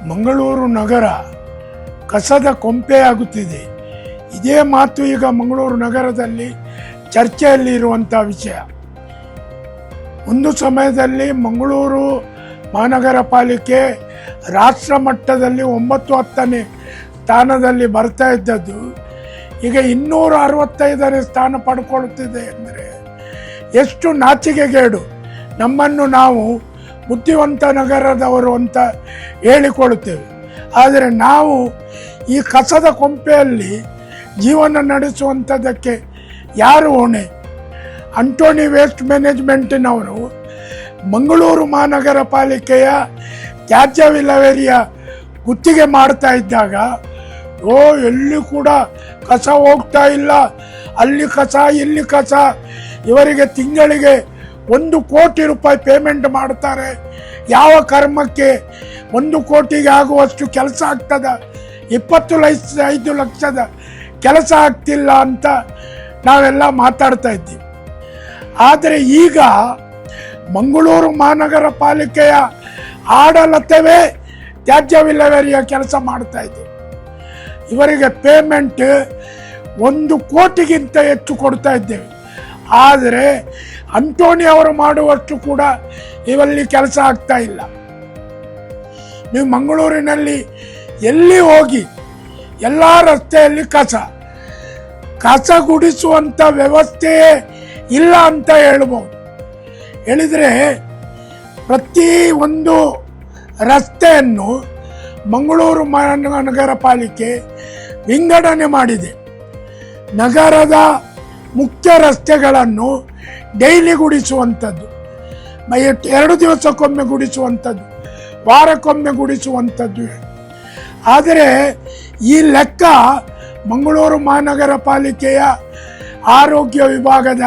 ಮಂಗಳೂರು ನಗರ ಕಸದ ಕೊಂಪೆಯಾಗುತ್ತಿದೆ. ಇದೇ ಮಾತು ಈಗ ಮಂಗಳೂರು ನಗರದಲ್ಲಿ ಚರ್ಚೆಯಲ್ಲಿರುವಂಥ ವಿಷಯ. ಒಂದು ಸಮಯದಲ್ಲಿ ಮಂಗಳೂರು ಮಹಾನಗರ ಪಾಲಿಕೆ ರಾಷ್ಟ್ರ ಮಟ್ಟದಲ್ಲಿ 9-10ನೇ ಸ್ಥಾನದಲ್ಲಿ ಬರ್ತಾ ಇದ್ದದ್ದು ಈಗ 265ನೇ ಸ್ಥಾನ ಪಡ್ಕೊಳ್ತಿದೆ ಅಂದರೆ ಎಷ್ಟು ನಾಚಿಕೆಗೇಡು. ನಮ್ಮನ್ನು ನಾವು ಬುದ್ಧಿವಂತ ನಗರದವರು ಅಂತ ಹೇಳಿಕೊಳ್ಳುತ್ತೇವೆ, ಆದರೆ ನಾವು ಈ ಕಸದ ಕೊಂಪೆಯಲ್ಲಿ ಜೀವನ ನಡೆಸುವಂಥದ್ದಕ್ಕೆ ಯಾರು ಹೊಣೆ? ಅಂಟೋನಿ ವೇಸ್ಟ್ ಮ್ಯಾನೇಜ್ಮೆಂಟಿನವರು ಮಂಗಳೂರು ಮಹಾನಗರ ಪಾಲಿಕೆಯ ತ್ಯಾಜ್ಯ ವಿಲೇವಾರಿಯ ಗುತ್ತಿಗೆ ಮಾಡ್ತಾ ಇದ್ದಾಗ ಎಲ್ಲಿ ಕೂಡ ಕಸ ಹೋಗ್ತಾ ಇಲ್ಲ, ಅಲ್ಲಿ ಕಸ ಇಲ್ಲಿ ಕಸ, ಇವರಿಗೆ ತಿಂಗಳಿಗೆ 1 ಕೋಟಿ ರೂಪಾಯಿ ಪೇಮೆಂಟ್ ಮಾಡ್ತಾರೆ, ಯಾವ ಕರ್ಮಕ್ಕೆ 1 ಕೋಟಿಗೆ ಆಗುವಷ್ಟು ಕೆಲಸ ಆಗ್ತದ, 25 ಲಕ್ಷದ ಕೆಲಸ ಆಗ್ತಿಲ್ಲ ಅಂತ ನಾವೆಲ್ಲ ಮಾತಾಡ್ತಾ ಇದ್ದೀವಿ. ಆದರೆ ಈಗ ಮಂಗಳೂರು ಮಹಾನಗರ ಪಾಲಿಕೆಯ ಆಡಳಿತವೇ ತ್ಯಾಜ್ಯ ವಿಲೇವಾರಿಯ ಕೆಲಸ ಮಾಡ್ತಾ ಇದೆ. ಇವರಿಗೆ ಪೇಮೆಂಟ್ 1 ಕೋಟಿಗಿಂತ ಹೆಚ್ಚು ಕೊಡ್ತಾ ಇದ್ದೇವೆ, ಆದರೆ ಅಂಟೋನಿ ಅವರು ಮಾಡುವಷ್ಟು ಕೂಡ ಇವಲ್ಲಿ ಕೆಲಸ ಆಗ್ತಾ ಇಲ್ಲ. ನೀವು ಮಂಗಳೂರಿನಲ್ಲಿ ಎಲ್ಲಿ ಹೋಗಿ ಎಲ್ಲ ರಸ್ತೆಯಲ್ಲಿ ಕಸ ಗುಡಿಸುವಂಥ ವ್ಯವಸ್ಥೆಯೇ ಇಲ್ಲ ಅಂತ ಹೇಳ್ಬೋದು. ಹೇಳಿದರೆ ಪ್ರತಿ ಒಂದು ರಸ್ತೆಯನ್ನು ಮಂಗಳೂರು ಮಹಾನಗರ ಪಾಲಿಕೆ ವಿಂಗಡಣೆ ಮಾಡಿದೆ. ನಗರದ ಮುಖ್ಯ ರಸ್ತೆಗಳನ್ನು ಡೈಲಿ ಗುಡಿಸುವಂಥದ್ದು, 2 ದಿವಸಕ್ಕೊಮ್ಮೆ ಗುಡಿಸುವಂಥದ್ದು, ವಾರಕ್ಕೊಮ್ಮೆ ಗುಡಿಸುವಂಥದ್ದು. ಆದರೆ ಈ ಲೆಕ್ಕ ಮಂಗಳೂರು ಮಹಾನಗರ ಪಾಲಿಕೆಯ ಆರೋಗ್ಯ ವಿಭಾಗದ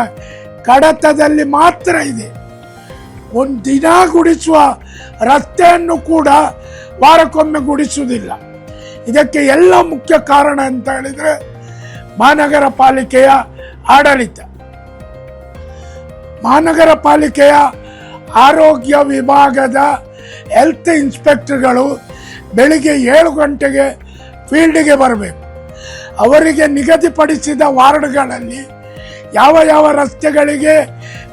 ಕಡತದಲ್ಲಿ ಮಾತ್ರ ಇದೆ. ಒಂದು ದಿನ ಗುಡಿಸುವ ರಸ್ತೆಯನ್ನು ಕೂಡ ವಾರಕ್ಕೊಮ್ಮೆ ಗುಡಿಸುವುದಿಲ್ಲ. ಇದಕ್ಕೆ ಎಲ್ಲ ಮುಖ್ಯ ಕಾರಣ ಅಂತ ಹೇಳಿದರೆ ಮಹಾನಗರ ಪಾಲಿಕೆಯ ಆಡಳಿತ. ಮಹಾನಗರ ಪಾಲಿಕೆಯ ಆರೋಗ್ಯ ವಿಭಾಗದ ಹೆಲ್ತ್ ಇನ್ಸ್ಪೆಕ್ಟರ್ಗಳು ಬೆಳಿಗ್ಗೆ 7 ಗಂಟೆಗೆ ಫೀಲ್ಡ್ಗೆ ಬರಬೇಕು. ಅವರಿಗೆ ನಿಗದಿಪಡಿಸಿದ ವಾರ್ಡ್ಗಳಲ್ಲಿ ಯಾವ ರಸ್ತೆಗಳಿಗೆ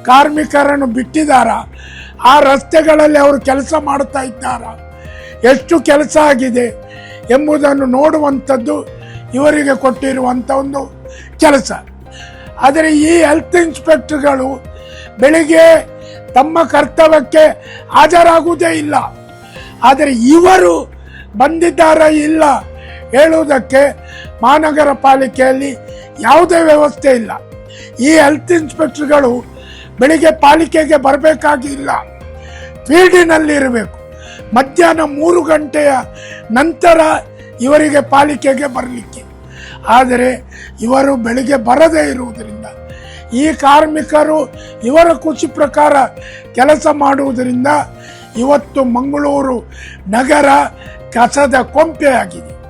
ಕಾರ್ಮಿಕರನ್ನು ಬಿಟ್ಟಿದ್ದಾರ, ಆ ರಸ್ತೆಗಳಲ್ಲಿ ಅವರು ಕೆಲಸ ಮಾಡ್ತಾ ಇದ್ದಾರ, ಎಷ್ಟು ಕೆಲಸ ಆಗಿದೆ ಎಂಬುದನ್ನು ನೋಡುವಂಥದ್ದು ಇವರಿಗೆ ಕೊಟ್ಟಿರುವಂಥ ಒಂದು ಕೆಲಸ. ಆದರೆ ಈ ಹೆಲ್ತ್ ಇನ್ಸ್ಪೆಕ್ಟರ್ಗಳು ಬೆಳಿಗ್ಗೆ ತಮ್ಮ ಕರ್ತವ್ಯಕ್ಕೆ ಹಾಜರಾಗುವುದೇ ಇಲ್ಲ. ಆದರೆ ಇವರು ಬಂದಿದ್ದಾರಾ ಇಲ್ಲ ಹೇಳುವುದಕ್ಕೆ ಮಹಾನಗರ ಪಾಲಿಕೆಯಲ್ಲಿ ಯಾವುದೇ ವ್ಯವಸ್ಥೆ ಇಲ್ಲ. ಈ ಹೆಲ್ತ್ ಇನ್ಸ್ಪೆಕ್ಟರ್ಗಳು ಬೆಳಿಗ್ಗೆ ಪಾಲಿಕೆಗೆ ಬರಬೇಕಾಗಿಲ್ಲ, ಫೀಲ್ಡಿನಲ್ಲಿ ಇರಬೇಕು. ಮಧ್ಯಾಹ್ನ 3 ಗಂಟೆಯ ನಂತರ ಇವರಿಗೆ ಪಾಲಿಕೆಗೆ ಬರಲಿಕ್ಕೆ. ಆದರೆ ಇವರು ಬೆಳಿಗ್ಗೆ ಬರದೇ ಇರುವುದರಿಂದ ಈ ಕಾರ್ಮಿಕರು ಇವರ ಖುಷಿ ಪ್ರಕಾರ ಕೆಲಸ ಮಾಡುವುದರಿಂದ ಇವತ್ತು ಮಂಗಳೂರು ನಗರ ಕಸದ ಕೊಂಪೆಯಾಗಿದೆ.